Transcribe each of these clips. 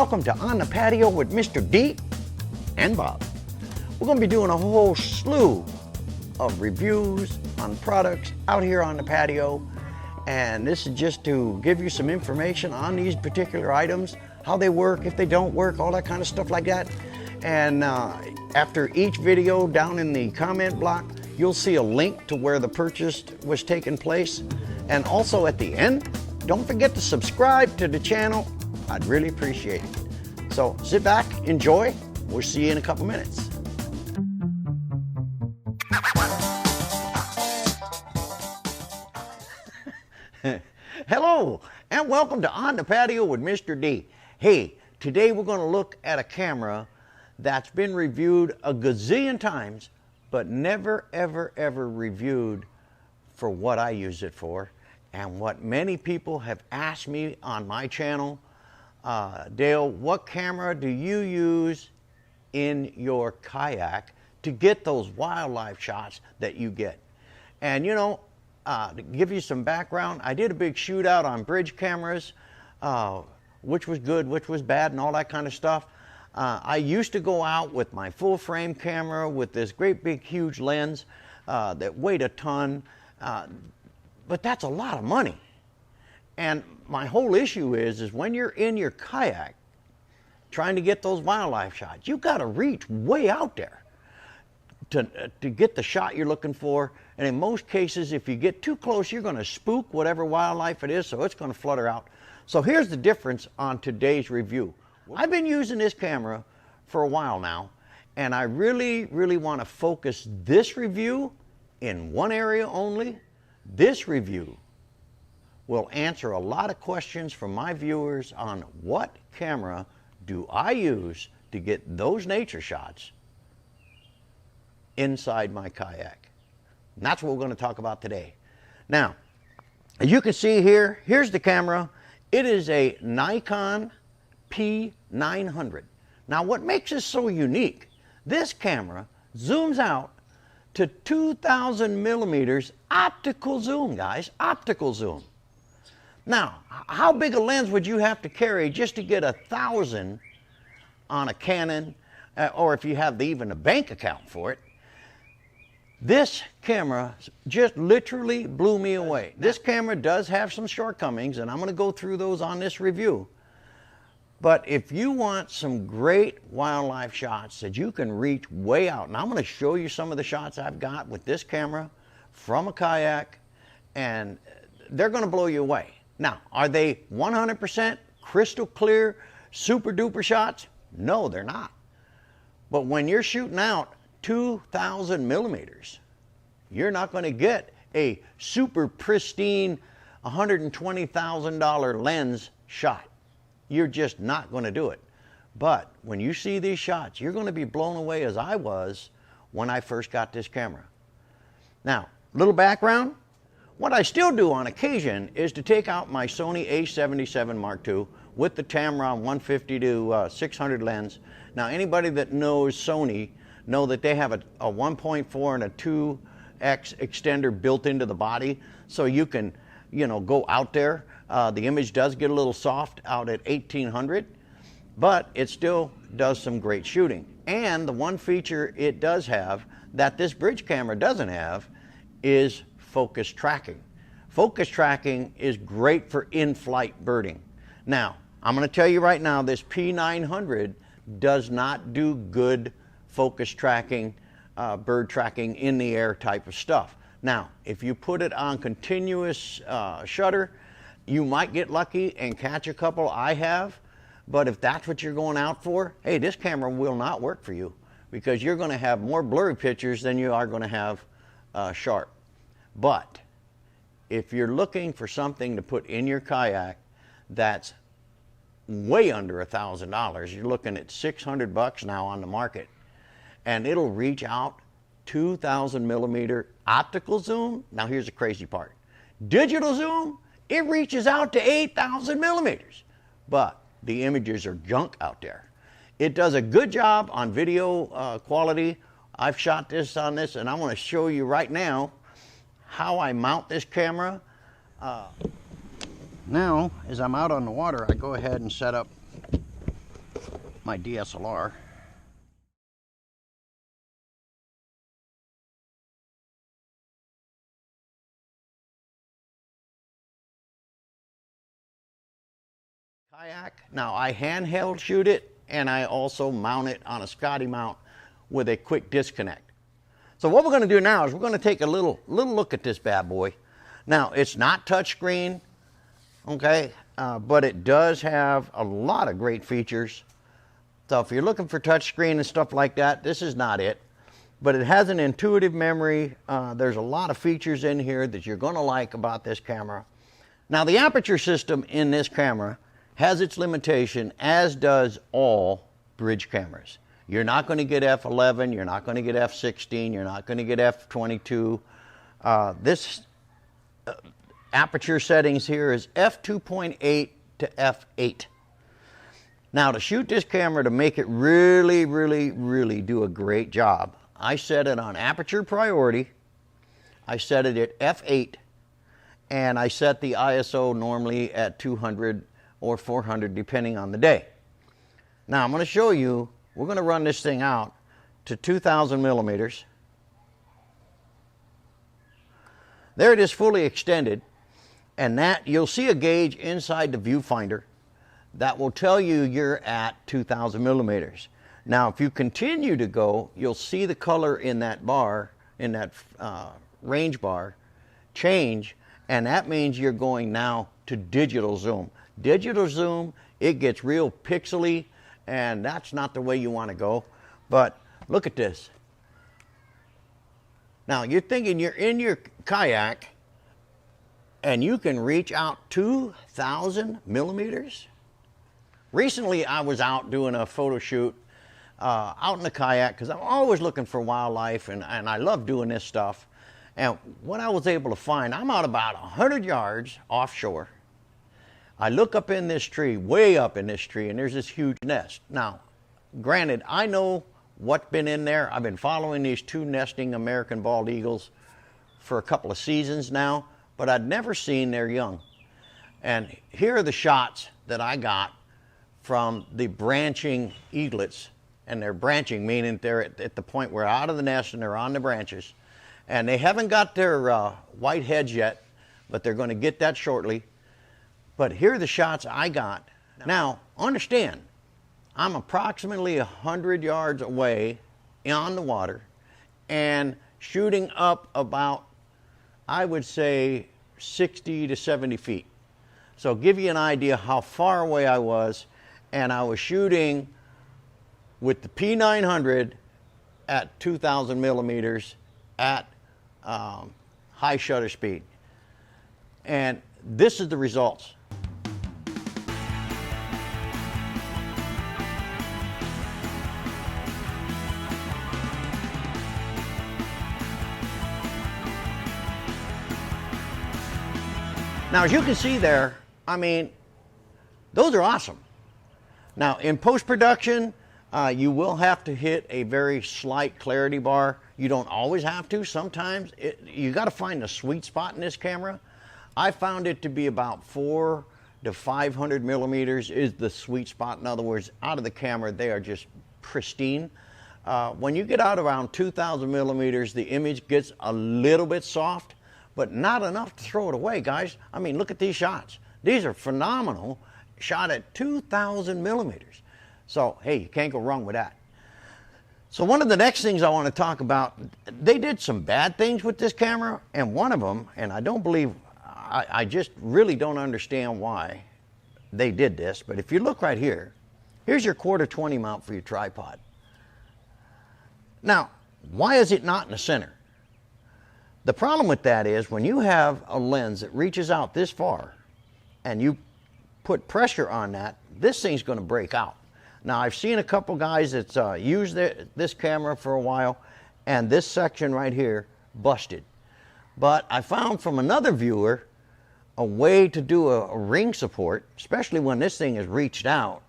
welcome to On the Patio with Mr. D and Bob. We're going to be doing a whole slew of reviews on products out here on the patio, and this is just to give you some information on these particular items, how they work, if they don't work, all that kind of stuff like that. And after each video, down in the comment block, you'll see a link to where the purchase was taking place. And also at the end, don't forget to subscribe to the channel. I'd really appreciate it. So sit back, enjoy. We'll see you in a couple minutes. Hello, and welcome to On the Patio with Mr. D. Hey, today we're going to look at a camera that's been reviewed a gazillion times, but never, ever reviewed for what I use it for, and what many people have asked me on my channel. Dale, what camera do you use in your kayak to get those wildlife shots that you get? And you know, to give you some background, I did a big shootout on bridge cameras, which was good, which was bad, and all that kind of stuff. I used to go out with my full frame camera with this great big huge lens that weighed a ton, but that's a lot of money. And my whole issue is when you're in your kayak trying to get those wildlife shots, you got to reach way out there to get the shot you're looking for. And in most cases, if you get too close, you're going to spook whatever wildlife it is, so it's going to flutter out. So here's the difference on today's review. I've been using this camera for a while now, and I really want to focus this review in one area only. This review will answer a lot of questions from my viewers on what camera do I use to get those nature shots inside my kayak. And that's what we're going to talk about today. Now, as you can see here, here's the camera. It is a Nikon P900. Now, what makes this so unique, this camera zooms out to 2,000 millimeters optical zoom, guys, optical zoom. Now, how big a lens would you have to carry just to get 1,000 on a Canon, or if you have even a bank account for it? This camera just literally blew me away. This camera does have some shortcomings, and I'm going to go through those on this review. But if you want some great wildlife shots that you can reach way out, and I'm going to show you some of the shots I've got with this camera from a kayak, and they're going to blow you away. Now, are they 100% crystal clear, super duper shots? No, they're not. But when you're shooting out 2,000 millimeters, you're not going to get a super pristine $120,000 lens shot. You're just not going to do it. But when you see these shots, you're going to be blown away as I was when I first got this camera. Now, little background. What I still do on occasion is to take out my Sony A77 Mark II with the Tamron 150 to 600 lens. Now, anybody that knows Sony know that they have a 1.4 and a 2x extender built into the body, so you can, you know, go out there. The image does get a little soft out at 1800, but it still does some great shooting. And the one feature it does have that this bridge camera doesn't have is focus tracking. Focus tracking is great for in-flight birding. Now, I'm going to tell you right now, this P900 does not do good focus tracking, bird tracking in the air type of stuff. Now, if you put it on continuous shutter, you might get lucky and catch a couple. I have, but if that's what you're going out for, hey, this camera will not work for you, because you're going to have more blurry pictures than you are going to have sharp. But if you're looking for something to put in your kayak that's way under $1,000, you're looking at $600 now on the market, and it'll reach out 2,000 millimeter optical zoom. Now here's the crazy part. Digital zoom, it reaches out to 8,000 millimeters, but the images are junk out there. It does a good job on video quality. I've shot this on this, and I want to show you right now how I mount this camera. Now, as I'm out on the water, I go ahead and set up my DSLR. Kayak. Now I handheld shoot it, and I also mount it on a Scotty mount with a quick disconnect. So what we're going to do now is we're going to take a little look at this bad boy. Now it's not touchscreen, okay, but it does have a lot of great features. So if you're looking for touchscreen and stuff like that, this is not it. But it has an intuitive memory. There's a lot of features in here that you're going to like about this camera. Now the aperture system in this camera has its limitation, as does all bridge cameras. You're not going to get f11, you're not going to get f16, you're not going to get f22. This aperture settings here is f2.8 to f8. Now to shoot this camera, to make it really do a great job, I set it on aperture priority, I set it at f8, and I set the ISO normally at 200 or 400 depending on the day. Now I'm going to show you, we're going to run this thing out to 2,000 millimeters. There it is, fully extended, and that you'll see a gauge inside the viewfinder that will tell you you're at 2,000 millimeters. Now if you continue to go, you'll see the color in that bar, in that range bar, change, and that means you're going now to digital zoom. Digital zoom, it gets real pixely, and that's not the way you want to go. But look at this. Now you're thinking you're in your kayak and you can reach out 2,000 millimeters? Recently I was out doing a photo shoot out in the kayak, because I'm always looking for wildlife, and I love doing this stuff. And what I was able to find, I'm out about 100 yards offshore. I look up in this tree, way up in this tree, and there's this huge nest. Now, granted, I know what's been in there. I've been following these two nesting American bald eagles for a couple of seasons now, but I'd never seen their young. And here are the shots that I got from the branching eaglets. And they're branching, meaning they're at the point where out of the nest and they're on the branches. And they haven't got their white heads yet, but they're going to get that shortly. But here are the shots I got. Now, understand, I'm approximately 100 yards away on the water and shooting up about, I would say, 60 to 70 feet. So give you an idea how far away I was, and I was shooting with the P900 at 2,000 millimeters at high shutter speed. And this is the results. Now, as you can see there, I mean, those are awesome. Now, in post-production, you will have to hit a very slight clarity bar. You don't always have to. Sometimes you got to find the sweet spot in this camera. I found it to be about 400 to 500 millimeters is the sweet spot. In other words, out of the camera, they are just pristine. When you get out around 2,000 millimeters, the image gets a little bit soft, but not enough to throw it away, guys. I mean, look at these shots. These are phenomenal, shot at 2,000 millimeters. So, hey, you can't go wrong with that. So one of the next things I want to talk about, they did some bad things with this camera, and one of them, and I don't believe, I just really don't understand why they did this, but if you look right here, here's your 1/4-20 mount for your tripod. Now, why is it not in the center? The problem with that is when you have a lens that reaches out this far and you put pressure on that, this thing's going to break out. Now, I've seen a couple guys that's used this camera for a while, and this section right here busted. But I found from another viewer a way to do a ring support, especially when this thing is reached out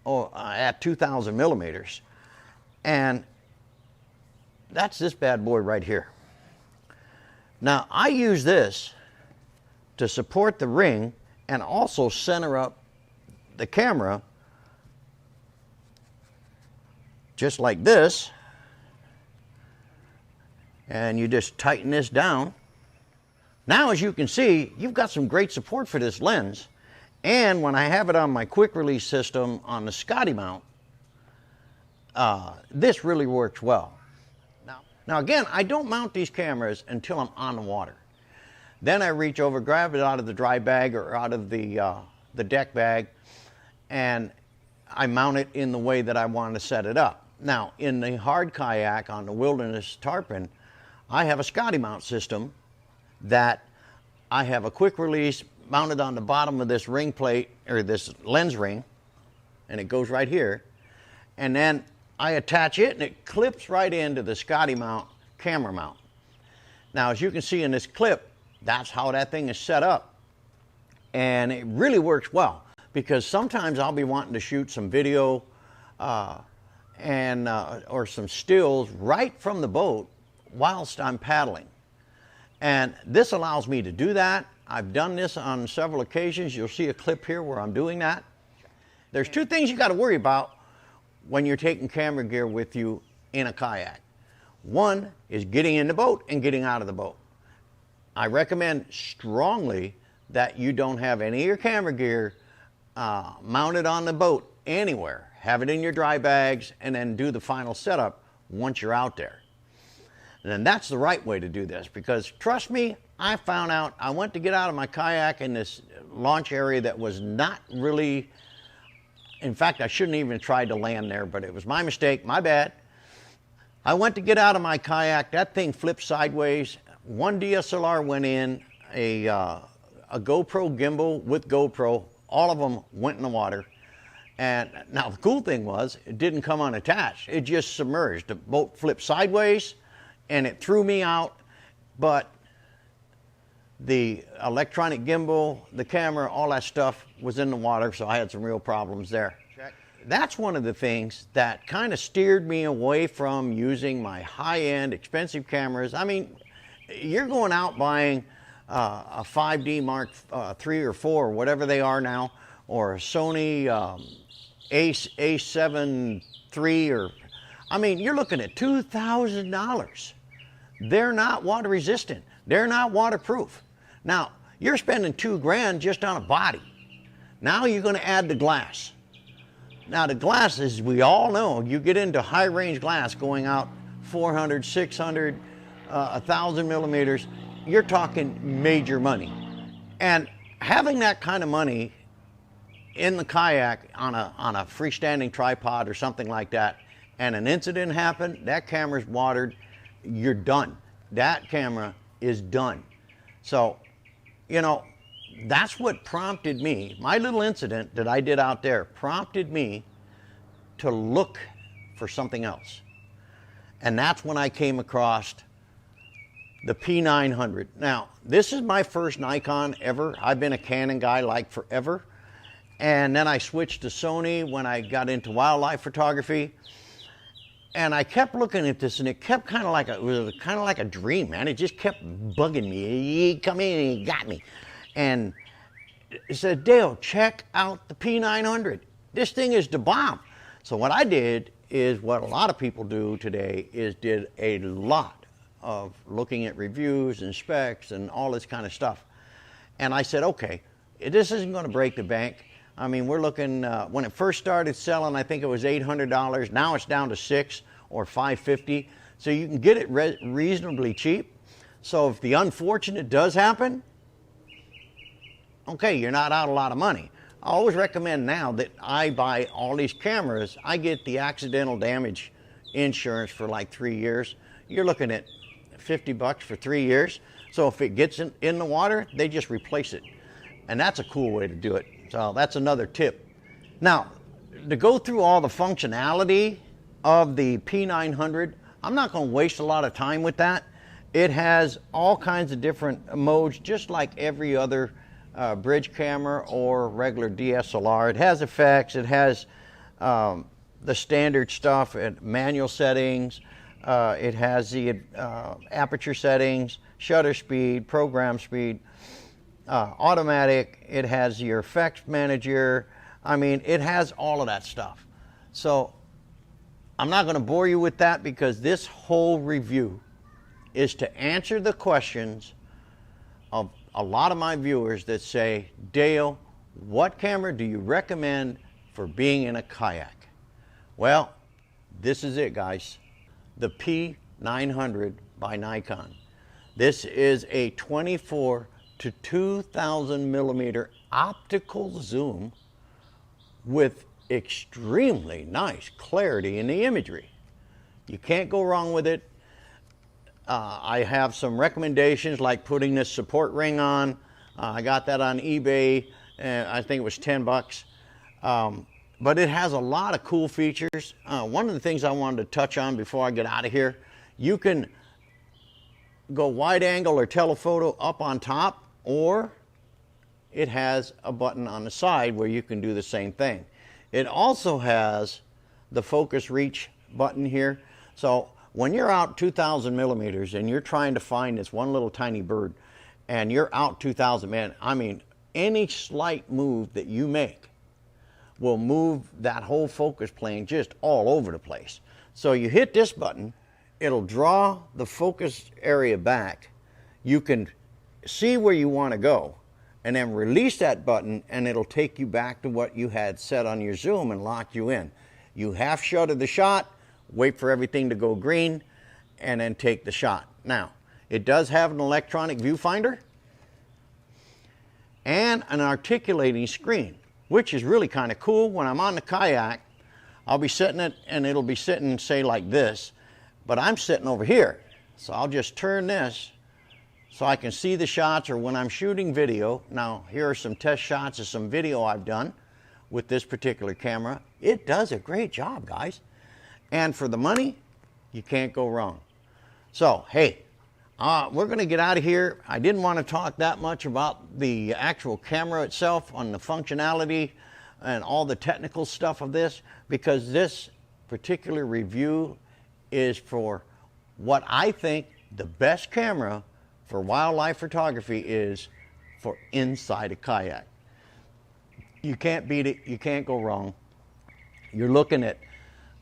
at 2,000 millimeters. And that's this bad boy right here. Now, I use this to support the ring and also center up the camera just like this, and you just tighten this down. Now, as you can see, you've got some great support for this lens. And when I have it on my quick release system on the Scotty mount, this really works well. Now again, I don't mount these cameras until I'm on the water. Then I reach over, grab it out of the dry bag or out of the deck bag, and I mount it in the way that I want to set it up. Now, in the hard kayak on the Wilderness Tarpon, I have a Scotty mount system that I have a quick release mounted on the bottom of this ring plate, or this lens ring, and it goes right here. And then I attach it and it clips right into the Scotty mount camera mount. Now, as you can see in this clip, that's how that thing is set up. And it really works well, because sometimes I'll be wanting to shoot some video or some stills right from the boat whilst I'm paddling. And this allows me to do that. I've done this on several occasions. You'll see a clip here where I'm doing that. There's two things you got to worry about when you're taking camera gear with you in a kayak. One is getting in the boat and getting out of the boat. I recommend strongly that you don't have any of your camera gear mounted on the boat anywhere. Have it in your dry bags and then do the final setup once you're out there. And then that's the right way to do this, because trust me, I found out I went to get out of my kayak in this launch area that was not really, in fact, I shouldn't even tried to land there, but it was my mistake, my bad. I went to get out of my kayak, that thing flipped sideways. One DSLR went in, a GoPro gimbal with GoPro, all of them went in the water. And now the cool thing was, it didn't come unattached, it just submerged. The boat flipped sideways and it threw me out, but the electronic gimbal, the camera, all that stuff was in the water, so I had some real problems there. That's one of the things that kind of steered me away from using my high-end, expensive cameras. I mean, you're going out buying a 5D Mark III or 4, whatever they are now, or a Sony A7 III, or, I mean, you're looking at $2,000. They're not water resistant. They're not waterproof. Now, you're spending $2,000 just on a body. Now you're going to add the glass. Now the glass, as we all know, you get into high range glass going out 400, 600, 1,000 millimeters, you're talking major money. And having that kind of money in the kayak on a freestanding tripod or something like that, and an incident happened, that camera's watered, you're done. That camera is done. So, you know, that's what prompted me. My little incident that I did out there prompted me to look for something else. And that's when I came across the P900. Now, this is my first Nikon ever. I've been a Canon guy like forever. And then I switched to Sony when I got into wildlife photography. And I kept looking at this, and it kept kind of like a dream, man. It just kept bugging me. He come in and he got me. And he said, Dale, check out the P900. This thing is the bomb. So what I did is what a lot of people do today, is did a lot of looking at reviews and specs and all this kind of stuff. And I said, okay, this isn't going to break the bank. I mean, we're looking, when it first started selling, I think it was $800. Now it's down to $600 or $550. So you can get it reasonably cheap. So if the unfortunate does happen, okay, you're not out a lot of money. I always recommend now that I buy all these cameras, I get the accidental damage insurance for like 3 years. You're looking at $50 for 3 years. So if it gets in the water, they just replace it. And that's a cool way to do it. So that's another tip. Now, to go through all the functionality of the P900, I'm not going to waste a lot of time with that. It has all kinds of different modes, just like every other bridge camera or regular DSLR. It has effects, it has the standard stuff, manual settings, it has the aperture settings, shutter speed, program speed, automatic, it has your effects manager. I mean, it has all of that stuff. So I'm not going to bore you with that because this whole review is to answer the questions of a lot of my viewers that say, Dale, what camera do you recommend for being in a kayak? Well, this is it, guys. The P900 by Nikon. This is a 24 to 2000 millimeter optical zoom with extremely nice clarity in the imagery. You can't go wrong with it. I have some recommendations like putting this support ring on. I got that on eBay, and I think it was 10 bucks. But it has a lot of cool features. One of the things I wanted to touch on before I get out of here, you can go wide angle or telephoto up on top, or it has a button on the side where you can do the same thing. It also has the focus reach button here. So when you're out 2000 millimeters and you're trying to find this one little tiny bird and you're out 2000, man, I mean, any slight move that you make will move that whole focus plane just all over the place. So you hit this button, it'll draw the focus area back. You can see where you want to go and then release that button and it'll take you back to what you had set on your zoom and lock you in. You half shutter the shot, wait for everything to go green, and then take the shot. Now, it does have an electronic viewfinder and an articulating screen, which is really kind of cool. When I'm on the kayak, I'll be sitting it and it'll be sitting, say, like this, but I'm sitting over here. So I'll just turn this so I can see the shots, or when I'm shooting video. Now, here are some test shots of some video I've done with this particular camera. It does a great job, guys. And for the money, you can't go wrong. So, hey, we're going to get out of here. I didn't want to talk that much about the actual camera itself, on the functionality and all the technical stuff of this, because this particular review is for what I think the best camera for wildlife photography is for inside a kayak. You can't beat it. You can't go wrong. You're looking at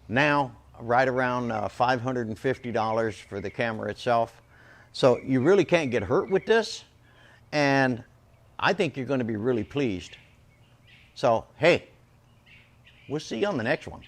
now right around $550 for the camera itself. So you really can't get hurt with this, and I think you're going to be really pleased. So, hey, we'll see you on the next one.